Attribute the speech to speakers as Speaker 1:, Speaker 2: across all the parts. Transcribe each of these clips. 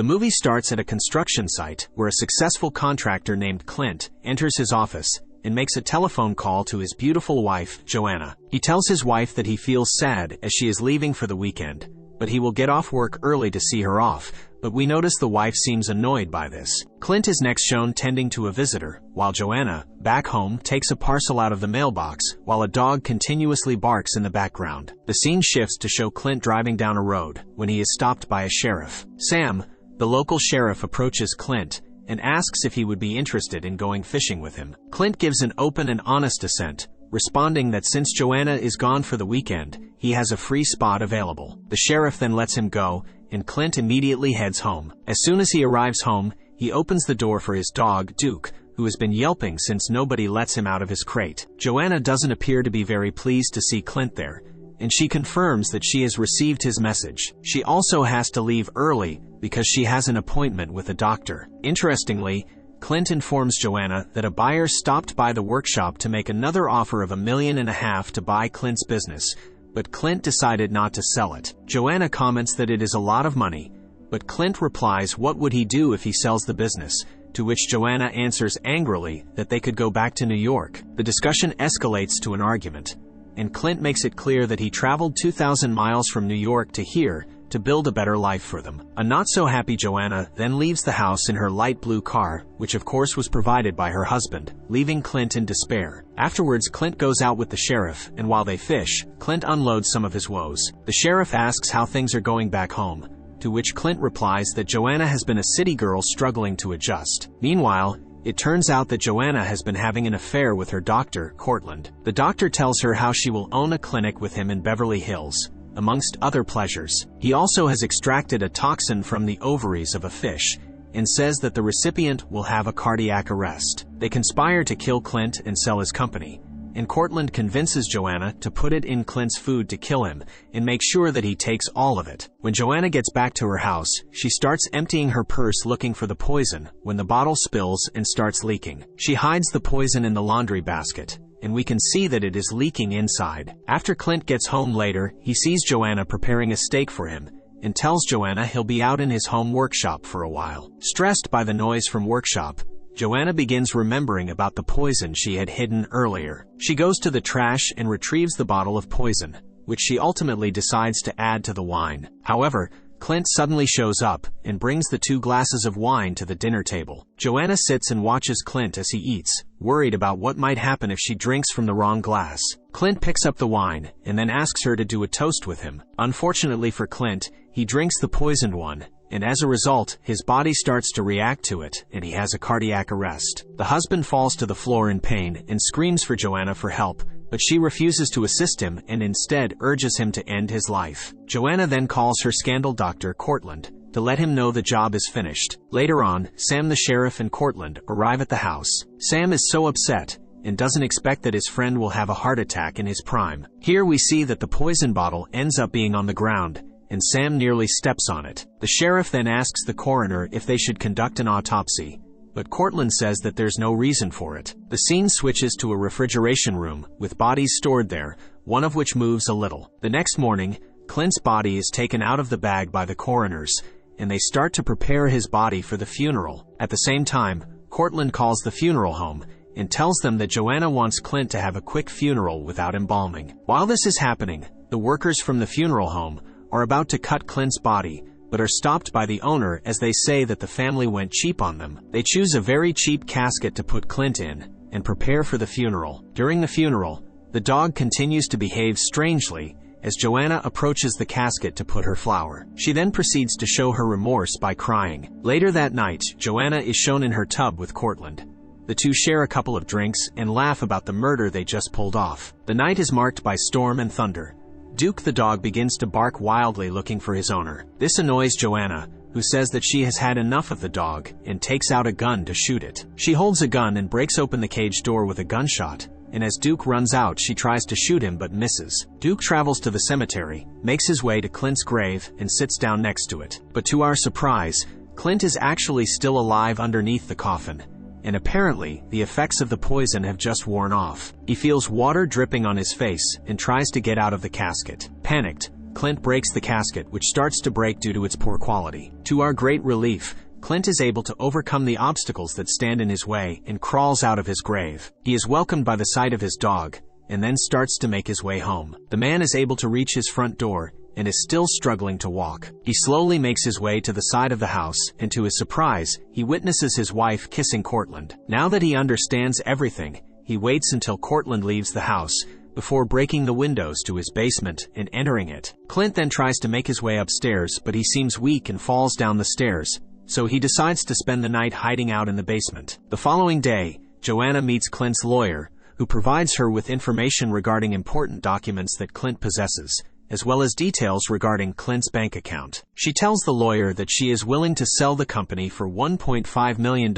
Speaker 1: The movie starts at a construction site where a successful contractor named Clint enters his office and makes a telephone call to his beautiful wife, Joanna. He tells his wife that he feels sad as she is leaving for the weekend, but he will get off work early to see her off, but we notice the wife seems annoyed by this. Clint is next shown tending to a visitor, while Joanna, back home, takes a parcel out of the mailbox, while a dog continuously barks in the background. The scene shifts to show Clint driving down a road when he is stopped by a sheriff. Sam, the local sheriff, approaches Clint and asks if he would be interested in going fishing with him. Clint gives an open and honest assent, responding that since Joanna is gone for the weekend, he has a free spot available. The sheriff then lets him go, and Clint immediately heads home. As soon as he arrives home, he opens the door for his dog, Duke, who has been yelping since nobody lets him out of his crate. Joanna doesn't appear to be very pleased to see Clint there, and she confirms that she has received his message. She also has to leave early because she has an appointment with a doctor. Interestingly, Clint informs Joanna that a buyer stopped by the workshop to make another offer of $1.5 million to buy Clint's business, but Clint decided not to sell it. Joanna comments that it is a lot of money, but Clint replies what would he do if he sells the business, to which Joanna answers angrily that they could go back to New York. The discussion escalates to an argument, and Clint makes it clear that he traveled 2,000 miles from New York to here to build a better life for them. A not-so-happy Joanna then leaves the house in her light blue car, which of course was provided by her husband, leaving Clint in despair. Afterwards, Clint goes out with the sheriff, and while they fish, Clint unloads some of his woes. The sheriff asks how things are going back home, to which Clint replies that Joanna has been a city girl struggling to adjust. Meanwhile, it turns out that Joanna has been having an affair with her doctor, Cortland. The doctor tells her how she will own a clinic with him in Beverly Hills, amongst other pleasures. He also has extracted a toxin from the ovaries of a fish and says that the recipient will have a cardiac arrest. They conspire to kill Clint and sell his company, and Cortland convinces Joanna to put it in Clint's food to kill him and make sure that he takes all of it. When Joanna gets back to her house, she starts emptying her purse looking for the poison when the bottle spills and starts leaking. She hides the poison in the laundry basket, and we can see that it is leaking inside. After Clint gets home later, he sees Joanna preparing a steak for him and tells Joanna he'll be out in his home workshop for a while. Stressed by the noise from workshop, Joanna begins remembering about the poison she had hidden earlier. She goes to the trash and retrieves the bottle of poison, which she ultimately decides to add to the wine. However, Clint suddenly shows up and brings the 2 glasses of wine to the dinner table. Joanna sits and watches Clint as he eats, worried about what might happen if she drinks from the wrong glass. Clint picks up the wine and then asks her to do a toast with him. Unfortunately for Clint, he drinks the poisoned one, and as a result, his body starts to react to it, and he has a cardiac arrest. The husband falls to the floor in pain and screams for Joanna for help, but she refuses to assist him and instead urges him to end his life. Joanna then calls her scandal doctor, Cortland, to let him know the job is finished. Later on, Sam the sheriff and Cortland arrive at the house. Sam is so upset and doesn't expect that his friend will have a heart attack in his prime. Here we see that the poison bottle ends up being on the ground, and Sam nearly steps on it. The sheriff then asks the coroner if they should conduct an autopsy, but Cortland says that there's no reason for it. The scene switches to a refrigeration room with bodies stored there, one of which moves a little. The next morning, Clint's body is taken out of the bag by the coroners, and they start to prepare his body for the funeral. At the same time, Cortland calls the funeral home and tells them that Joanna wants Clint to have a quick funeral without embalming. While this is happening, the workers from the funeral home are about to cut Clint's body, but are stopped by the owner as they say that the family went cheap on them. They choose a very cheap casket to put Clint in and prepare for the funeral. During the funeral, the dog continues to behave strangely as Joanna approaches the casket to put her flower. She then proceeds to show her remorse by crying. Later that night, Joanna is shown in her tub with Cortland. The two share a couple of drinks and laugh about the murder they just pulled off. The night is marked by storm and thunder. Duke the dog begins to bark wildly looking for his owner. This annoys Joanna, who says that she has had enough of the dog and takes out a gun to shoot it. She holds a gun and breaks open the cage door with a gunshot, and as Duke runs out, she tries to shoot him but misses. Duke travels to the cemetery, makes his way to Clint's grave, and sits down next to it. But to our surprise, Clint is actually still alive underneath the coffin, and apparently, the effects of the poison have just worn off. He feels water dripping on his face and tries to get out of the casket. Panicked, Clint breaks the casket, which starts to break due to its poor quality. To our great relief, Clint is able to overcome the obstacles that stand in his way and crawls out of his grave. He is welcomed by the sight of his dog, and then starts to make his way home. The man is able to reach his front door and is still struggling to walk. He slowly makes his way to the side of the house, and to his surprise, he witnesses his wife kissing Cortland. Now that he understands everything, he waits until Cortland leaves the house before breaking the windows to his basement and entering it. Clint then tries to make his way upstairs, but he seems weak and falls down the stairs, so he decides to spend the night hiding out in the basement. The following day, Joanna meets Clint's lawyer, who provides her with information regarding important documents that Clint possesses, as well as details regarding Clint's bank account. She tells the lawyer that she is willing to sell the company for $1.5 million,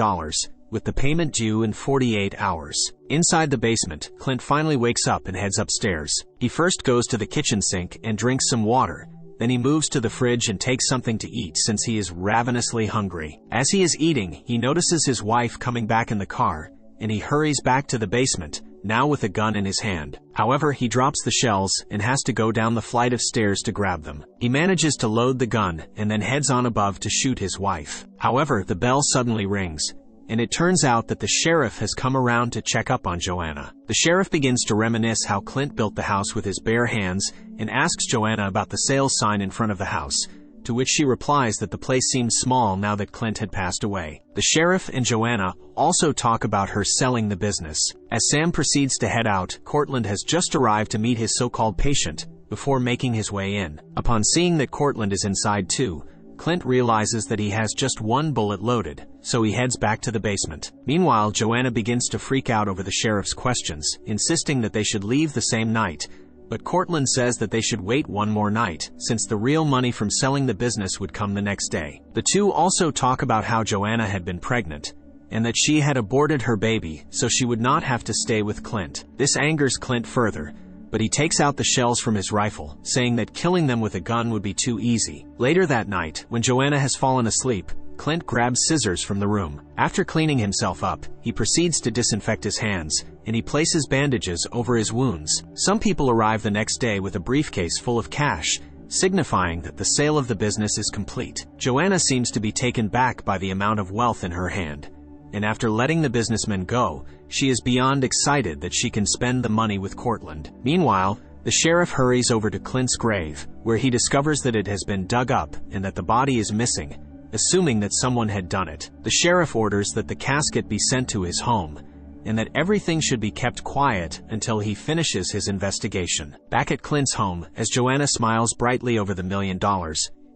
Speaker 1: with the payment due in 48 hours. Inside the basement, Clint finally wakes up and heads upstairs. He first goes to the kitchen sink and drinks some water. Then he moves to the fridge and takes something to eat since he is ravenously hungry. As he is eating, he notices his wife coming back in the car, and he hurries back to the basement, now with a gun in his hand. However, he drops the shells and has to go down the flight of stairs to grab them. He manages to load the gun and then heads on above to shoot his wife. However, the bell suddenly rings, and it turns out that the sheriff has come around to check up on Joanna. The sheriff begins to reminisce how Clint built the house with his bare hands and asks Joanna about the sales sign in front of the house, to which she replies that the place seemed small now that Clint had passed away. The sheriff and Joanna also talk about her selling the business. As Sam proceeds to head out, Cortland has just arrived to meet his so-called patient before making his way in. Upon seeing that Cortland is inside too, Clint realizes that he has just one bullet loaded, so he heads back to the basement. Meanwhile, Joanna begins to freak out over the sheriff's questions, insisting that they should leave the same night. But Cortland says that they should wait one more night, since the real money from selling the business would come the next day. The two also talk about how Joanna had been pregnant, and that she had aborted her baby so she would not have to stay with Clint. This angers Clint further, but he takes out the shells from his rifle, saying that killing them with a gun would be too easy. Later that night, when Joanna has fallen asleep, Clint grabs scissors from the room. After cleaning himself up, he proceeds to disinfect his hands, and he places bandages over his wounds. Some people arrive the next day with a briefcase full of cash, signifying that the sale of the business is complete. Joanna seems to be taken back by the amount of wealth in her hand, and after letting the businessmen go, she is beyond excited that she can spend the money with Cortland. Meanwhile, the sheriff hurries over to Clint's grave, where he discovers that it has been dug up and that the body is missing, assuming that someone had done it. The sheriff orders that the casket be sent to his home, and that everything should be kept quiet until he finishes his investigation. Back at Clint's home, as Joanna smiles brightly over the $1 million,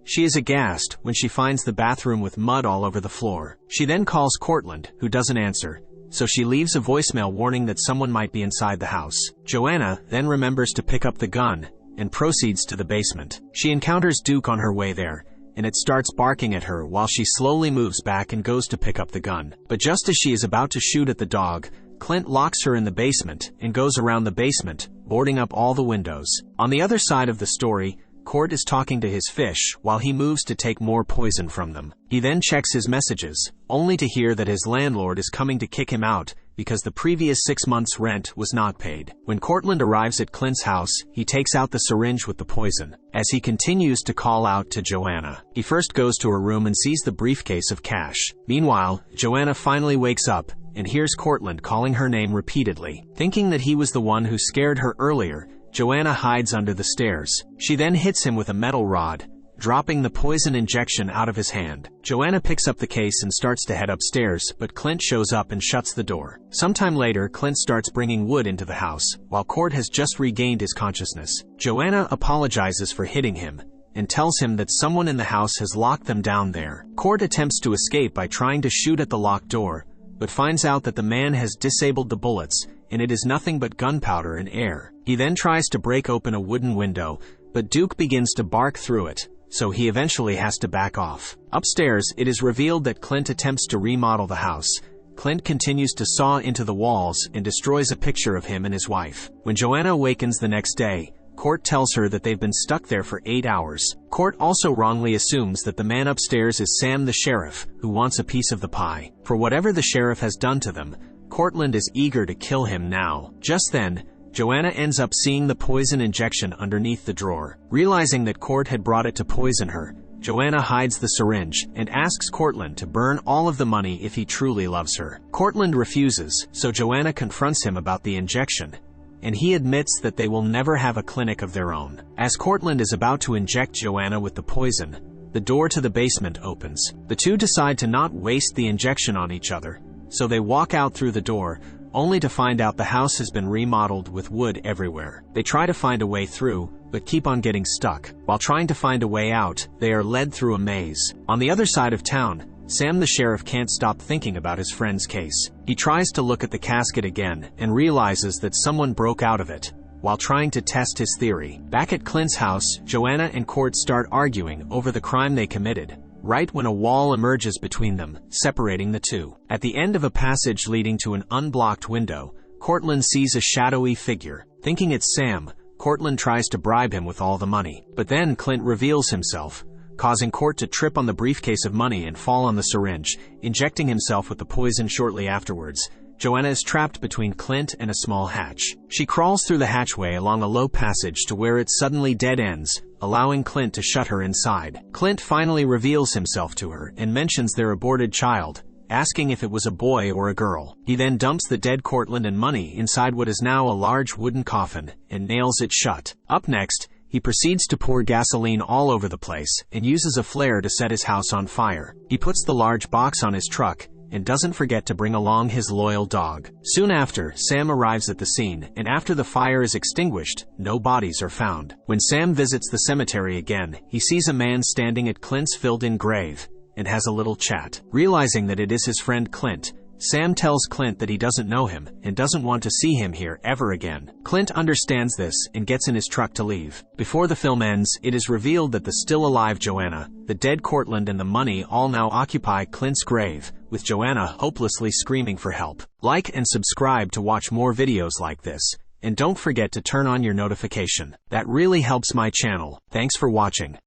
Speaker 1: she is aghast when she finds the bathroom with mud all over the floor. She then calls Cortland, who doesn't answer, so she leaves a voicemail warning that someone might be inside the house. Joanna then remembers to pick up the gun and proceeds to the basement. She encounters Duke on her way there, and it starts barking at her while she slowly moves back and goes to pick up the gun. But just as she is about to shoot at the dog, Clint locks her in the basement and goes around the basement, boarding up all the windows. On the other side of the story, Court is talking to his fish while he moves to take more poison from them. He then checks his messages, only to hear that his landlord is coming to kick him out because the previous 6 months' rent was not paid. When Cortland arrives at Clint's house, he takes out the syringe with the poison. As he continues to call out to Joanna, he first goes to her room and sees the briefcase of cash. Meanwhile, Joanna finally wakes up and hears Cortland calling her name repeatedly. Thinking that he was the one who scared her earlier, Joanna hides under the stairs. She then hits him with a metal rod, dropping the poison injection out of his hand. Joanna picks up the case and starts to head upstairs, but Clint shows up and shuts the door. Sometime later, Clint starts bringing wood into the house, while Court has just regained his consciousness. Joanna apologizes for hitting him and tells him that someone in the house has locked them down there. Court attempts to escape by trying to shoot at the locked door, but finds out that the man has disabled the bullets, and it is nothing but gunpowder and air. He then tries to break open a wooden window, but Duke begins to bark through it, so he eventually has to back off. Upstairs, it is revealed that Clint attempts to remodel the house. Clint continues to saw into the walls and destroys a picture of him and his wife. When Joanna awakens the next day, Court tells her that they've been stuck there for 8 hours. Court also wrongly assumes that the man upstairs is Sam the sheriff, who wants a piece of the pie. For whatever the sheriff has done to them, Cortland is eager to kill him now. Just then, Joanna ends up seeing the poison injection underneath the drawer. Realizing that Court had brought it to poison her, Joanna hides the syringe and asks Cortland to burn all of the money if he truly loves her. Cortland refuses, so Joanna confronts him about the injection, and he admits that they will never have a clinic of their own. As Cortland is about to inject Joanna with the poison, the door to the basement opens. The two decide to not waste the injection on each other, so they walk out through the door, only to find out the house has been remodeled with wood everywhere. They try to find a way through, but keep on getting stuck. While trying to find a way out, they are led through a maze. On the other side of town, Sam the sheriff can't stop thinking about his friend's case. He tries to look at the casket again and realizes that someone broke out of it while trying to test his theory. Back at Clint's house, Joanna and Court start arguing over the crime they committed, right when a wall emerges between them, separating the two. At the end of a passage leading to an unblocked window, Cortland sees a shadowy figure. Thinking it's Sam, Cortland tries to bribe him with all the money. But then Clint reveals himself, causing Court to trip on the briefcase of money and fall on the syringe, injecting himself with the poison shortly afterwards. Joanna is trapped between Clint and a small hatch. She crawls through the hatchway along a low passage to where it suddenly dead ends, allowing Clint to shut her inside. Clint finally reveals himself to her and mentions their aborted child, asking if it was a boy or a girl. He then dumps the dead Cortland and money inside what is now a large wooden coffin and nails it shut. Up next, he proceeds to pour gasoline all over the place and uses a flare to set his house on fire. He puts the large box on his truck and doesn't forget to bring along his loyal dog. Soon after, Sam arrives at the scene, and after the fire is extinguished, no bodies are found. When Sam visits the cemetery again, he sees a man standing at Clint's filled-in grave and has a little chat. Realizing that it is his friend Clint, Sam tells Clint that he doesn't know him and doesn't want to see him here ever again. Clint understands this and gets in his truck to leave. Before the film ends, it is revealed that the still-alive Joanna, the dead Cortland, and the money all now occupy Clint's grave, with Joanna hopelessly screaming for help. Like and subscribe to watch more videos like this, and don't forget to turn on your notification. That really helps my channel. Thanks for watching.